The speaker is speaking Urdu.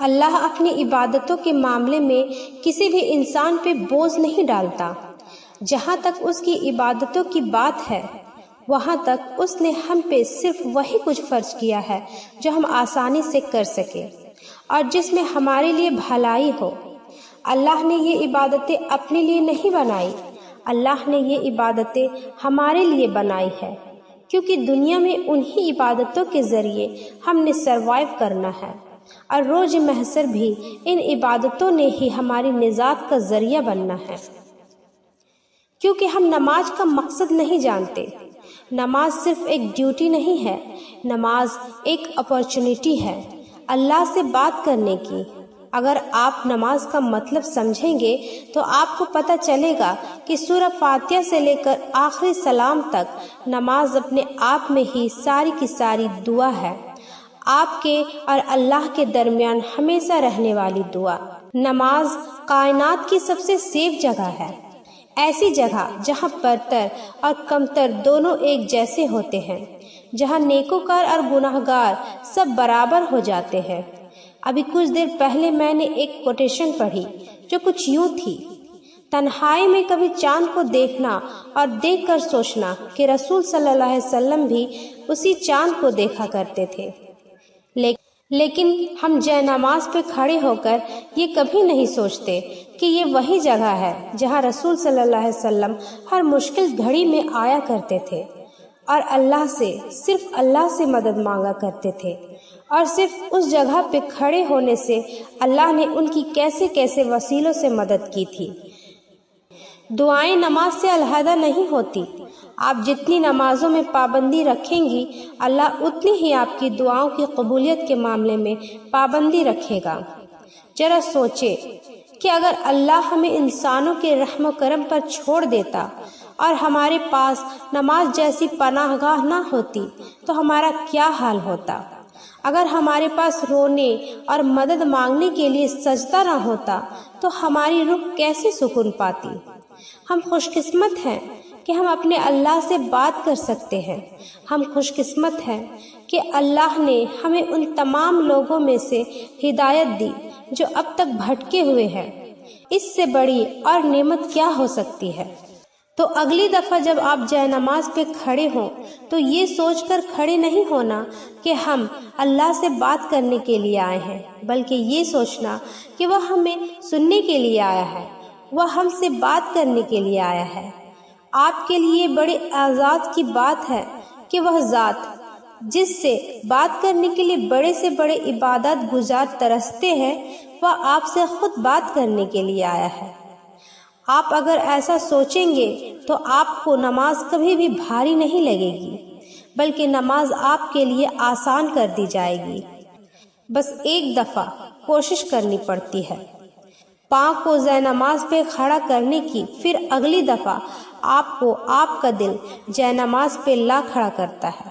اللہ اپنی عبادتوں کے معاملے میں کسی بھی انسان پہ بوجھ نہیں ڈالتا۔ جہاں تک اس کی عبادتوں کی بات ہے وہاں تک اس نے ہم پہ صرف وہی کچھ فرض کیا ہے جو ہم آسانی سے کر سکیں اور جس میں ہمارے لیے بھلائی ہو۔ اللہ نے یہ عبادتیں اپنے لیے نہیں بنائی، اللہ نے یہ عبادتیں ہمارے لیے بنائی ہے، کیونکہ دنیا میں انہی عبادتوں کے ذریعے ہم نے سروائیو کرنا ہے، اور روز محشر بھی ان عبادتوں نے ہی ہماری نجات کا ذریعہ بننا ہے۔ کیونکہ ہم نماز کا مقصد نہیں جانتے۔ نماز صرف ایک ڈیوٹی نہیں ہے، نماز ایک اپارچونٹی ہے اللہ سے بات کرنے کی۔ اگر آپ نماز کا مطلب سمجھیں گے تو آپ کو پتہ چلے گا کہ سورہ فاتحہ سے لے کر آخری سلام تک نماز اپنے آپ میں ہی ساری کی ساری دعا ہے، آپ کے اور اللہ کے درمیان ہمیشہ رہنے والی دعا۔ نماز کائنات کی سب سے سیف جگہ ہے، ایسی جگہ جہاں برتر اور کمتر دونوں ایک جیسے ہوتے ہیں، جہاں نیکوکار اور گناہگار سب برابر ہو جاتے ہیں۔ ابھی کچھ دیر پہلے میں نے ایک کوٹیشن پڑھی جو کچھ یوں تھی: تنہائی میں کبھی چاند کو دیکھنا اور دیکھ کر سوچنا کہ رسول صلی اللہ علیہ وسلم بھی اسی چاند کو دیکھا کرتے تھے، لیکن ہم جے نماز پہ کھڑے ہو کر یہ کبھی نہیں سوچتے کہ یہ وہی جگہ ہے جہاں رسول صلی اللہ علیہ وسلم ہر مشکل گھڑی میں آیا کرتے تھے اور اللہ سے، صرف اللہ سے مدد مانگا کرتے تھے، اور صرف اس جگہ پہ کھڑے ہونے سے اللہ نے ان کی کیسے کیسے وسیلوں سے مدد کی تھی۔ دعائیں نماز سے علیحدہ نہیں ہوتی۔ آپ جتنی نمازوں میں پابندی رکھیں گی اللہ اتنی ہی آپ کی دعاؤں کی قبولیت کے معاملے میں پابندی رکھے گا۔ ذرا سوچے کہ اگر اللہ ہمیں انسانوں کے رحم و کرم پر چھوڑ دیتا اور ہمارے پاس نماز جیسی پناہ گاہ نہ ہوتی تو ہمارا کیا حال ہوتا؟ اگر ہمارے پاس رونے اور مدد مانگنے کے لیے سجدہ نہ ہوتا تو ہماری روح کیسے سکون پاتی؟ ہم خوش قسمت ہیں کہ ہم اپنے اللہ سے بات کر سکتے ہیں۔ ہم خوش قسمت ہیں کہ اللہ نے ہمیں ان تمام لوگوں میں سے ہدایت دی جو اب تک بھٹکے ہوئے ہیں۔ اس سے بڑی اور نعمت کیا ہو سکتی ہے؟ تو اگلی دفعہ جب آپ جے نماز پہ کھڑے ہوں تو یہ سوچ کر کھڑے نہیں ہونا کہ ہم اللہ سے بات کرنے کے لیے آئے ہیں، بلکہ یہ سوچنا کہ وہ ہمیں سننے کے لیے آیا ہے، وہ ہم سے بات کرنے کے لیے آیا ہے۔ آپ کے لیے بڑے اعزاز کی بات ہے کہ وہ ذات جس سے بات کرنے کے لیے بڑے سے بڑے عبادت گزار ترستے ہیں، وہ آپ سے خود بات کرنے کے لیے آیا ہے۔ آپ اگر ایسا سوچیں گے تو آپ کو نماز کبھی بھی بھاری نہیں لگے گی، بلکہ نماز آپ کے لیے آسان کر دی جائے گی۔ بس ایک دفعہ کوشش کرنی پڑتی ہے پاؤں کو زے نماز پہ کھڑا کرنے کی، پھر اگلی دفعہ آپ کو آپ کا دل جے نماز پہ لا کھڑا کرتا ہے۔